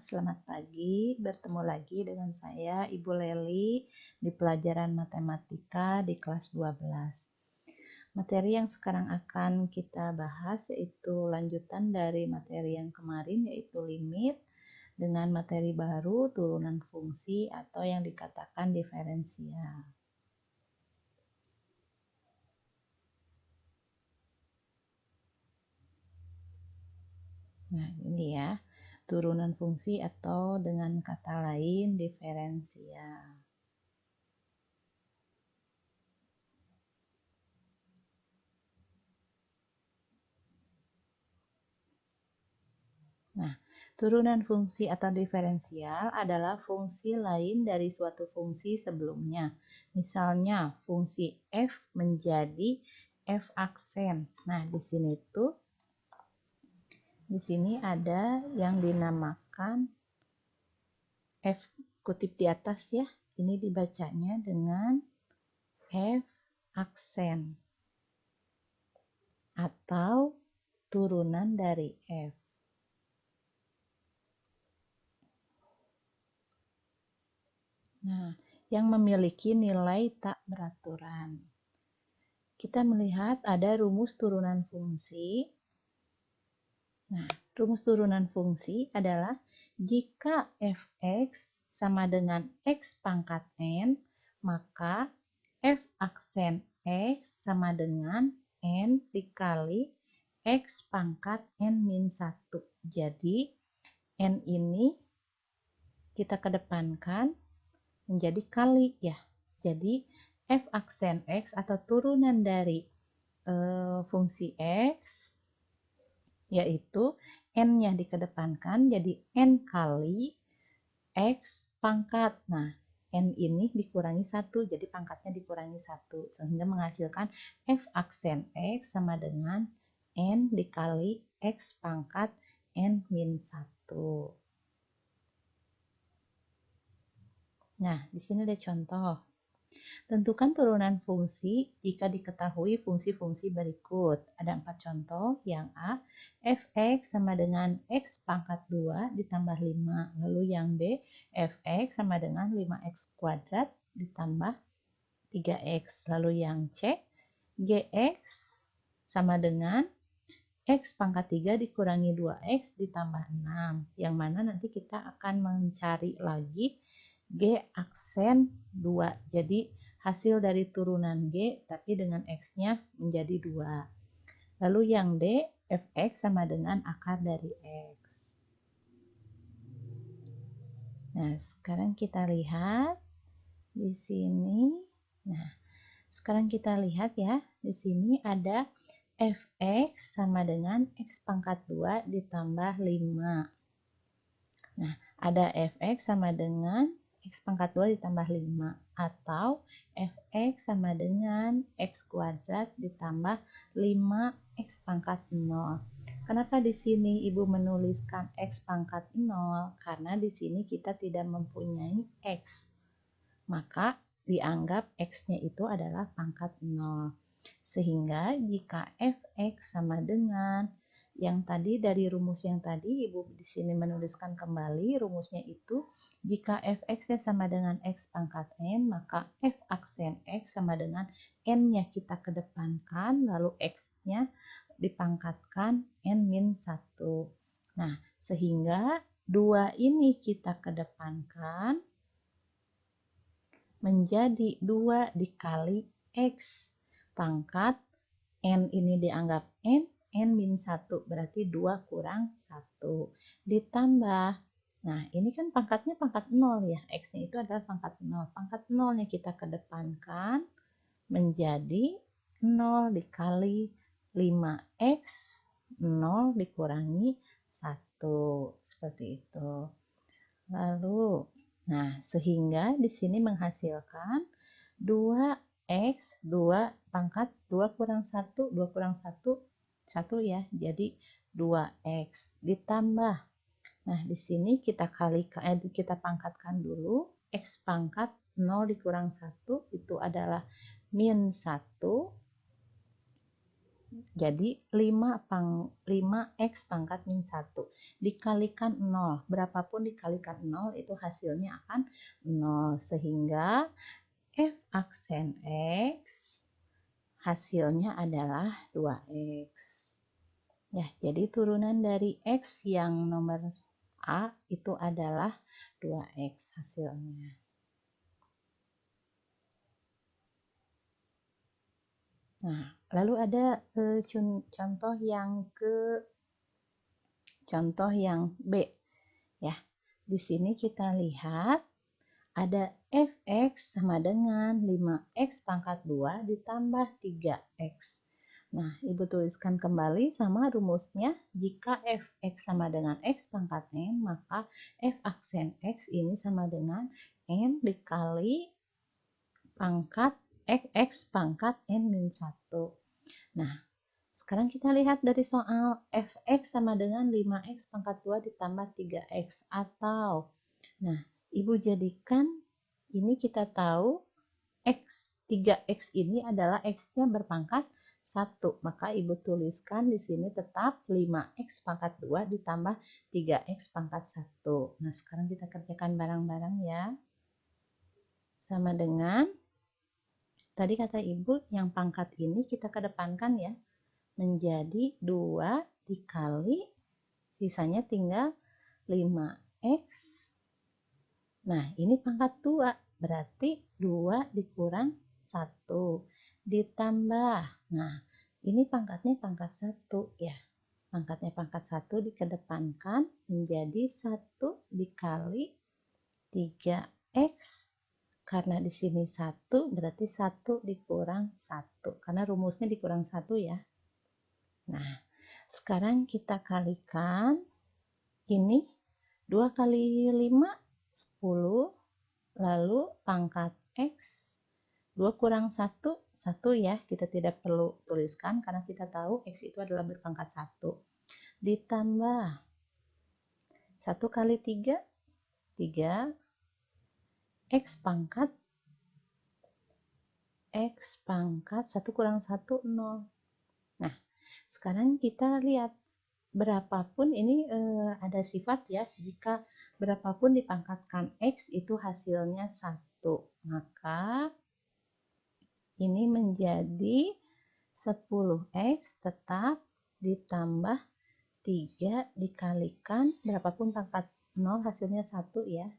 selamat pagi. Bertemu lagi dengan saya, Ibu Leli, di pelajaran matematika di kelas 12. Materi yang sekarang akan kita bahas yaitu lanjutan dari materi yang kemarin, yaitu limit, dengan materi baru turunan fungsi atau yang dikatakan diferensial. Nah, ini ya, turunan fungsi atau dengan kata lain diferensial. Nah, turunan fungsi atau diferensial adalah fungsi lain dari suatu fungsi sebelumnya. Misalnya, fungsi f menjadi f aksen. Nah, di sini ada yang dinamakan f kutip di atas ya. Ini dibacanya dengan f aksen atau turunan dari f. Nah, yang memiliki nilai tak beraturan. Kita melihat ada rumus turunan fungsi. Nah, rumus turunan fungsi adalah jika f(x) sama dengan x pangkat n, maka f aksen x sama dengan n dikali x pangkat n-1. Jadi, n ini kita kedepankan menjadi kali ya. Jadi f aksen x atau turunan dari fungsi x yaitu n-nya dikedepankan jadi n kali x pangkat. Nah, n ini dikurangi 1 jadi pangkatnya dikurangi 1 sehingga menghasilkan f aksen x sama dengan n dikali x pangkat n-1. Nah, di sini ada contoh. Tentukan turunan fungsi jika diketahui fungsi-fungsi berikut. Ada 4 contoh. Yang A, f(x) sama dengan x pangkat 2 ditambah 5. Lalu yang B, f(x) sama dengan 5x kuadrat ditambah 3x. Lalu yang C, gx sama dengan x pangkat 3 dikurangi 2x ditambah 6. Yang mana nanti kita akan mencari lagi G aksen 2. Jadi hasil dari turunan G tapi dengan X-nya menjadi 2. Lalu yang D, fx sama dengan akar dari X. Nah, sekarang kita lihat di sini. Nah, sekarang kita lihat ya, di sini ada fx sama dengan x pangkat 2 ditambah 5. Nah, ada fx sama dengan x pangkat 2 ditambah 5 atau fx sama dengan x kuadrat ditambah 5x pangkat 0. Kenapa di sini Ibu menuliskan x pangkat 0? Karena di sini kita tidak mempunyai x. Maka dianggap x-nya itu adalah pangkat 0. Sehingga jika fx sama dengan yang tadi dari rumus yang tadi Ibu di sini menuliskan kembali rumusnya itu jika fx-nya sama dengan x pangkat n maka f aksen x sama dengan n-nya kita kedepankan lalu x-nya dipangkatkan n-1. Nah, sehingga 2 ini kita kedepankan menjadi 2 dikali x pangkat n ini dianggap n-1 berarti 2 kurang 1 ditambah, nah ini kan pangkatnya pangkat 0 ya, x-nya itu adalah pangkat 0. Pangkat 0-nya kita kedepankan menjadi 0 dikali 5x 0 dikurangi 1 seperti itu. Lalu nah, sehingga di sini menghasilkan 2x, 2 pangkat 2 kurang 1, 2 kurang 1, 1 ya, jadi 2x ditambah. Nah, di sini kita kita pangkatkan dulu, x pangkat 0 dikurang 1 itu adalah min 1 Jadi 5x pangkat min 1 dikalikan 0. Berapapun dikalikan 0 itu hasilnya akan 0. Sehingga f aksen x hasilnya adalah 2x. Ya, jadi turunan dari x yang nomor A itu adalah 2x hasilnya. Nah, lalu ada contoh yang B ya. Di sini kita lihat ada fx sama dengan 5x pangkat 2 ditambah 3x. Nah, Ibu tuliskan kembali sama rumusnya. Jika fx sama dengan x pangkat n, maka f aksen x ini sama dengan n dikali pangkat x pangkat n min 1. Nah, sekarang kita lihat dari soal fx sama dengan 5x pangkat 2 ditambah 3x. Atau, nah, Ibu jadikan ini kita tahu x 3x ini adalah x-nya berpangkat 1. Maka Ibu tuliskan di sini tetap 5x pangkat 2 ditambah 3x pangkat 1. Nah, sekarang kita kerjakan bareng-bareng ya. Sama dengan tadi kata Ibu yang pangkat ini kita kedepankan ya. Menjadi 2 dikali sisanya tinggal 5x. Nah, ini pangkat 2. Berarti 2 dikurang 1 ditambah. Nah, ini pangkatnya pangkat 1 ya. Pangkatnya pangkat 1 dikedepankan menjadi 1 dikali 3x. Karena di sini 1 berarti 1 dikurang 1. Karena rumusnya dikurang 1 ya. Nah, sekarang kita kalikan ini 2 kali 5 10, lalu pangkat x 2 kurang 1 1 ya, kita tidak perlu tuliskan karena kita tahu x itu adalah berpangkat 1 ditambah 1 kali 3 3 x pangkat 1 kurang 1 0. Nah, sekarang kita lihat berapapun ini ada sifat ya, jika berapapun dipangkatkan x itu hasilnya 1, maka ini menjadi 10x tetap ditambah 3 dikalikan berapapun pangkat 0 hasilnya 1 ya.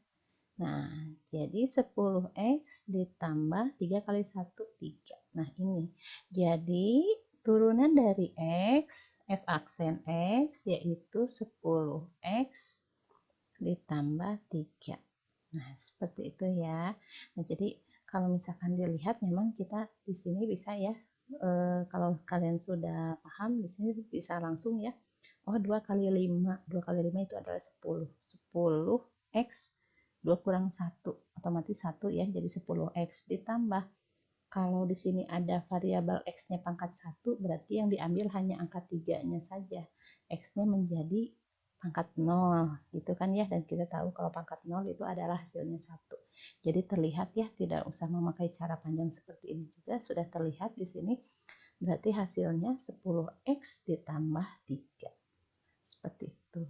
Nah, jadi 10x ditambah 3 kali 1 3. Nah, ini jadi turunan dari x, f aksen x yaitu 10x ditambah 3. Nah, seperti itu ya. Nah, jadi kalau misalkan dilihat memang kita di sini bisa ya, kalau kalian sudah paham di sini bisa langsung ya. Oh, 2 kali 5. 2 kali 5 itu adalah 10. 10x 2 kurang 1. Otomatis 1 ya, jadi 10x ditambah. Kalau di sini ada variabel x-nya pangkat 1, berarti yang diambil hanya angka 3-nya saja. X-nya menjadi pangkat 0, gitu kan ya. Dan kita tahu kalau pangkat 0 itu adalah hasilnya 1. Jadi terlihat ya, tidak usah memakai cara panjang seperti ini juga. Sudah terlihat di sini, berarti hasilnya 10x ditambah 3. Seperti itu.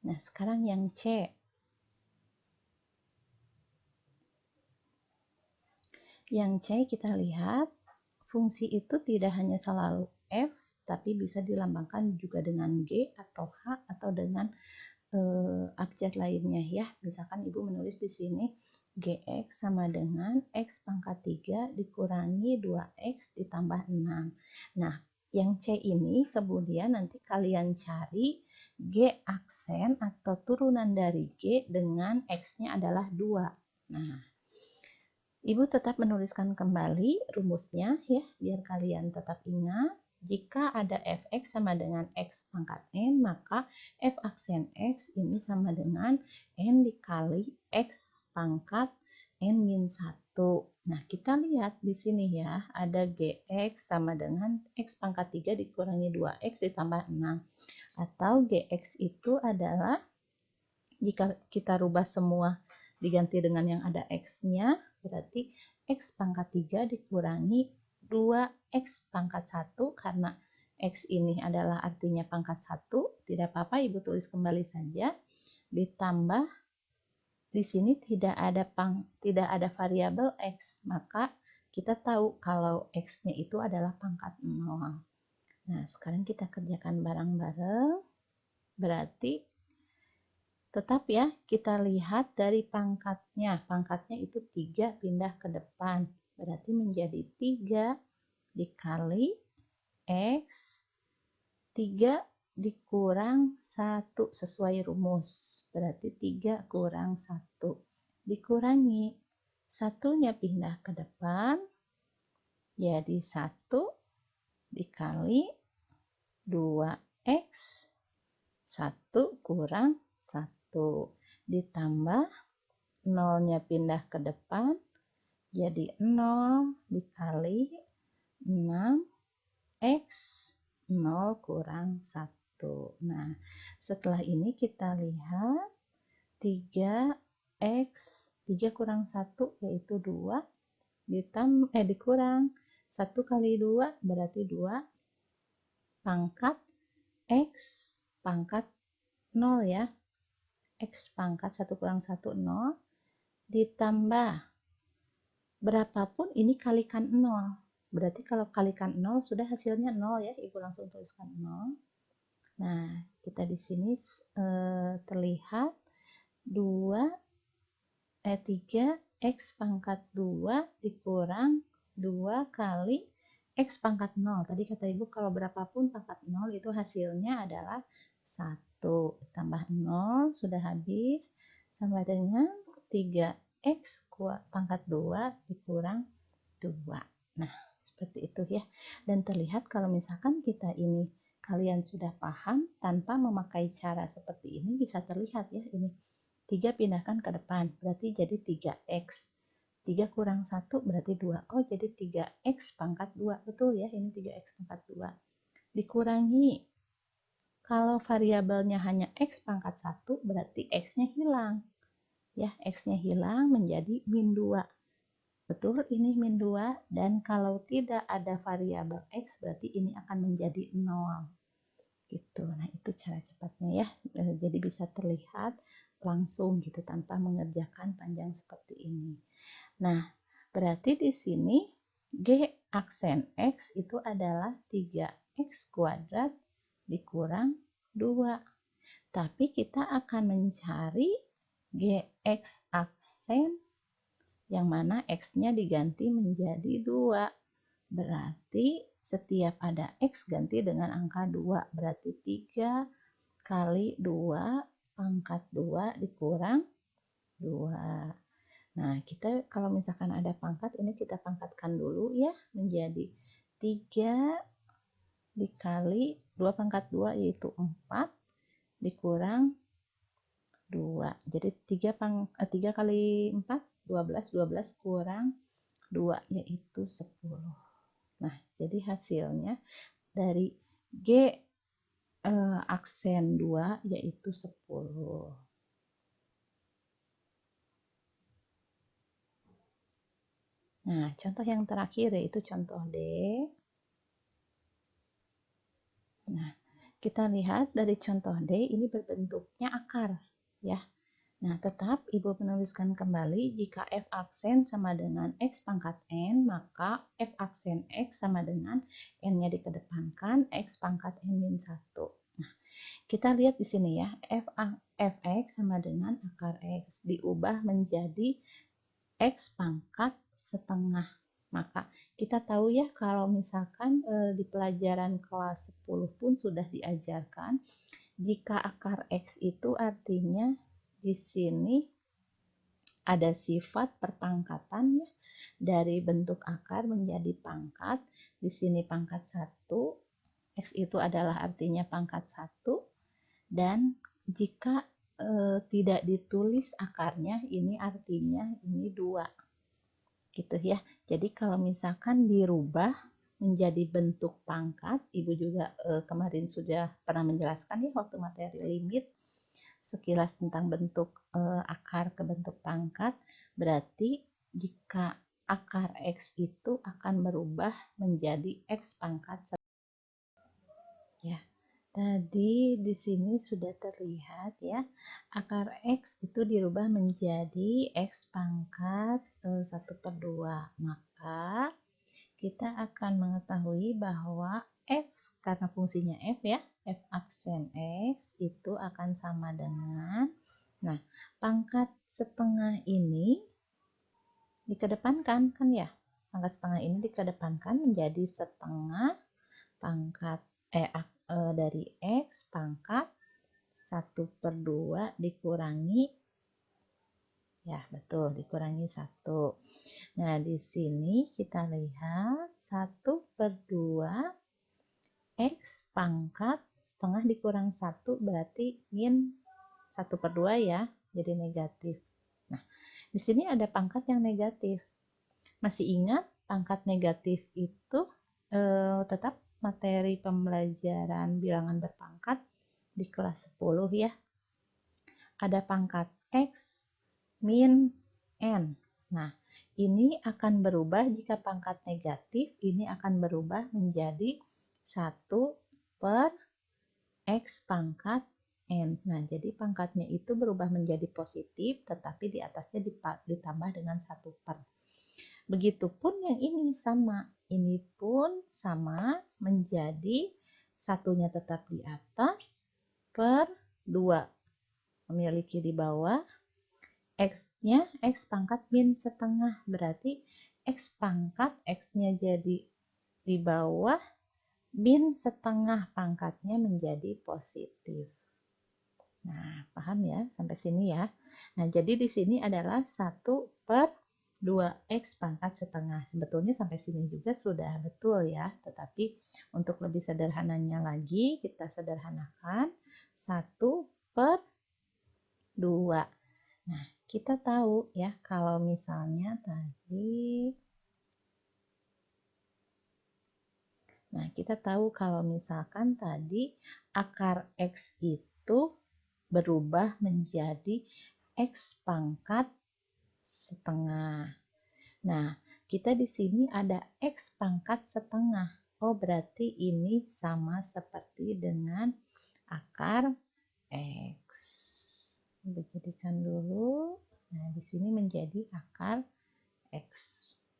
Nah, sekarang yang C. Yang C kita lihat, fungsi itu tidak hanya selalu f, tapi bisa dilambangkan juga dengan g atau h atau dengan abjad lainnya ya. Misalkan Ibu menulis di sini gx sama dengan x pangkat 3 dikurangi 2x ditambah 6. Nah, yang C ini kemudian nanti kalian cari g aksen atau turunan dari g dengan x-nya adalah 2. Nah, Ibu tetap menuliskan kembali rumusnya ya, biar kalian tetap ingat. Jika ada fx sama dengan x pangkat n, maka f aksen x ini sama dengan n dikali x pangkat n min 1. Nah, kita lihat di sini ya, ada gx sama dengan x pangkat 3 dikurangi 2x ditambah 6. Atau gx itu adalah, jika kita rubah semua diganti dengan yang ada x-nya, berarti X pangkat 3 dikurangi 2X pangkat 1, karena X ini adalah artinya pangkat 1, tidak apa-apa Ibu tulis kembali saja, ditambah di sini tidak ada variabel X, maka kita tahu kalau X-nya itu adalah pangkat 0. Nah, sekarang kita kerjakan bareng-bareng. Berarti tetap ya, kita lihat dari pangkatnya. Pangkatnya itu 3 pindah ke depan. Berarti menjadi 3 dikali X, 3 dikurang 1 sesuai rumus. Berarti 3 kurang 1. Dikurangi. Satunya pindah ke depan. Jadi 1 dikali 2X. 1 kurang 1 ditambah nolnya pindah ke depan, jadi 0 dikali 6X, 0 kurang 1. Nah, setelah ini kita lihat 3X, 3 kurang 1 yaitu 2, dikurang 1 kali 2 berarti 2, pangkat X pangkat 0 ya. X pangkat 1 kurang 1, 0. Ditambah berapapun ini kalikan 0. Berarti kalau kalikan 0 sudah hasilnya 0 ya. Ibu langsung tuliskan 0. Nah, kita di sini terlihat 3X pangkat 2 dikurang 2 kali X pangkat 0. Tadi kata Ibu kalau berapapun pangkat 0 itu hasilnya adalah 1. Tambah 0 sudah habis sama dengan 3X pangkat 2 dikurang 2. Nah, seperti itu ya. Dan terlihat kalau misalkan kita ini kalian sudah paham tanpa memakai cara seperti ini, bisa terlihat ya ini. 3 pindahkan ke depan, berarti jadi 3X. 3 kurang 1 berarti 2. Oh, jadi 3X pangkat 2. Betul ya, ini 3X pangkat 2. Dikurangi. Kalau variabelnya hanya X pangkat 1, berarti X-nya hilang. Ya, X-nya hilang menjadi min 2. Betul, ini min 2. Dan kalau tidak ada variabel X, berarti ini akan menjadi 0. Gitu. Nah, itu cara cepatnya ya. Jadi bisa terlihat langsung gitu tanpa mengerjakan panjang seperti ini. Nah, berarti di sini G aksen X itu adalah 3X kuadrat dikurang 2. Tapi kita akan mencari GX aksen yang mana X-nya diganti menjadi 2. Berarti setiap ada X ganti dengan angka 2. Berarti 3 kali 2 pangkat 2 dikurang 2. Nah, kita kalau misalkan ada pangkat, ini kita pangkatkan dulu ya, menjadi 3 dikali 2 pangkat 2 yaitu 4 dikurang 2. Jadi 3 kali 4, 12, 12 kurang 2 yaitu 10. Nah, jadi hasilnya dari G aksen 2 yaitu 10. Nah, contoh yang terakhir yaitu contoh D. Nah, kita lihat dari contoh D ini berbentuknya akar ya. Nah, tetap Ibu menuliskan kembali jika F aksen sama dengan X pangkat N, maka F aksen X sama dengan N-nya dikedepankan, X pangkat N min 1. Nah, kita lihat di sini ya, Fx sama dengan akar X diubah menjadi X pangkat setengah. Maka kita tahu ya kalau misalkan di pelajaran kelas 10 pun sudah diajarkan jika akar X itu artinya di sini ada sifat perpangkatan ya, dari bentuk akar menjadi pangkat. Di sini pangkat 1, X itu adalah artinya pangkat 1, dan jika tidak ditulis akarnya, ini artinya ini 2. Gitu ya. Jadi kalau misalkan dirubah menjadi bentuk pangkat, Ibu juga kemarin sudah pernah menjelaskan ya waktu materi limit sekilas tentang bentuk akar ke bentuk pangkat. Berarti jika akar X itu akan berubah menjadi X pangkat 1. Ya, tadi di sini sudah terlihat ya, akar X itu dirubah menjadi X pangkat 1/2. Maka kita akan mengetahui bahwa F, karena fungsinya F ya, F aksen X itu akan sama dengan, nah, pangkat setengah ini dikedepankan kan ya, pangkat setengah ini dikedepankan menjadi setengah pangkat dari X pangkat 1/2 dikurangi, ya betul, dikurangi 1. Nah, di sini kita lihat 1/2 X pangkat setengah dikurang 1 berarti min 1/2 ya, jadi negatif. Nah, di sini ada pangkat yang negatif. Masih ingat pangkat negatif itu tetap materi pembelajaran bilangan berpangkat di kelas 10 ya. Ada pangkat X min N. Nah, ini akan berubah jika pangkat negatif, ini akan berubah menjadi 1 per X pangkat N. Nah, jadi pangkatnya itu berubah menjadi positif, tetapi di atasnya ditambah dengan 1 per. Begitupun yang ini sama. Ini pun sama menjadi satunya tetap di atas per 2. Memiliki di bawah X-nya X pangkat min setengah. Berarti X pangkat X-nya jadi di bawah, min setengah pangkatnya menjadi positif. Nah, paham ya sampai sini ya. Nah, jadi di sini adalah 1/2X pangkat setengah. Sebetulnya sampai sini juga sudah betul ya, tetapi untuk lebih sederhananya lagi, kita sederhanakan 1/2. Nah, kita tahu ya kalau misalnya tadi, nah kita tahu kalau misalkan tadi akar X itu berubah menjadi X pangkat setengah. Nah, kita di sini ada X pangkat setengah. Oh, berarti ini sama seperti dengan akar X. Dijadikan dulu. Nah, di sini menjadi akar X.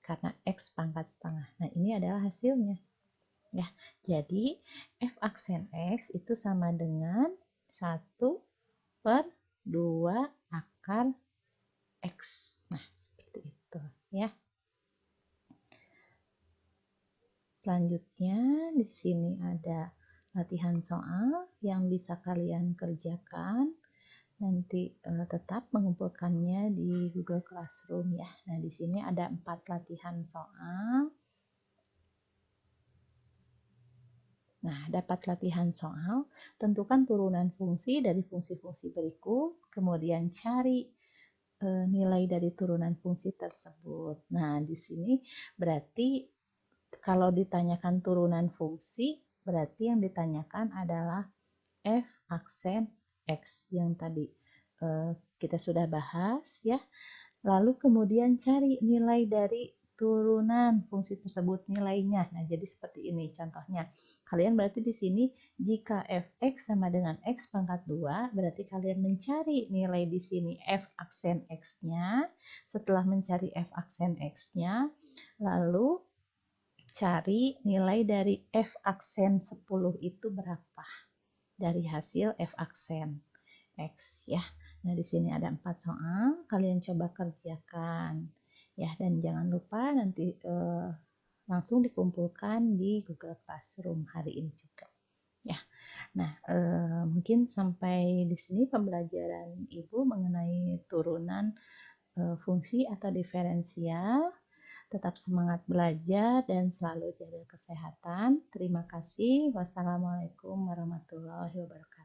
Karena X pangkat setengah. Nah, ini adalah hasilnya. Ya, jadi F aksen X itu sama dengan 1/2 akar X. Nah, seperti itu ya. Selanjutnya di sini ada latihan soal yang bisa kalian kerjakan. Nanti tetap mengumpulkannya di Google Classroom ya. Nah, di sini ada 4 latihan soal. Nah, dapat latihan soal, tentukan turunan fungsi dari fungsi-fungsi berikut, kemudian cari nilai dari turunan fungsi tersebut. Nah, di sini berarti kalau ditanyakan turunan fungsi, berarti yang ditanyakan adalah F aksen X yang tadi kita sudah bahas ya. Lalu kemudian cari nilai dari turunan fungsi tersebut, nilainya. Nah, jadi seperti ini contohnya. Kalian berarti di sini jika fx sama dengan x pangkat 2, berarti kalian mencari nilai di sini f aksen x-nya. Setelah mencari f aksen x-nya, lalu cari nilai dari f aksen 10 itu berapa dari hasil f aksen X ya. Nah, di sini ada 4 soal, kalian coba kerjakan ya, dan jangan lupa nanti langsung dikumpulkan di Google Classroom hari ini juga ya. Nah, mungkin sampai di sini pembelajaran Ibu mengenai turunan fungsi atau diferensial. Tetap semangat belajar dan selalu jaga kesehatan. Terima kasih. Wassalamualaikum warahmatullahi wabarakatuh.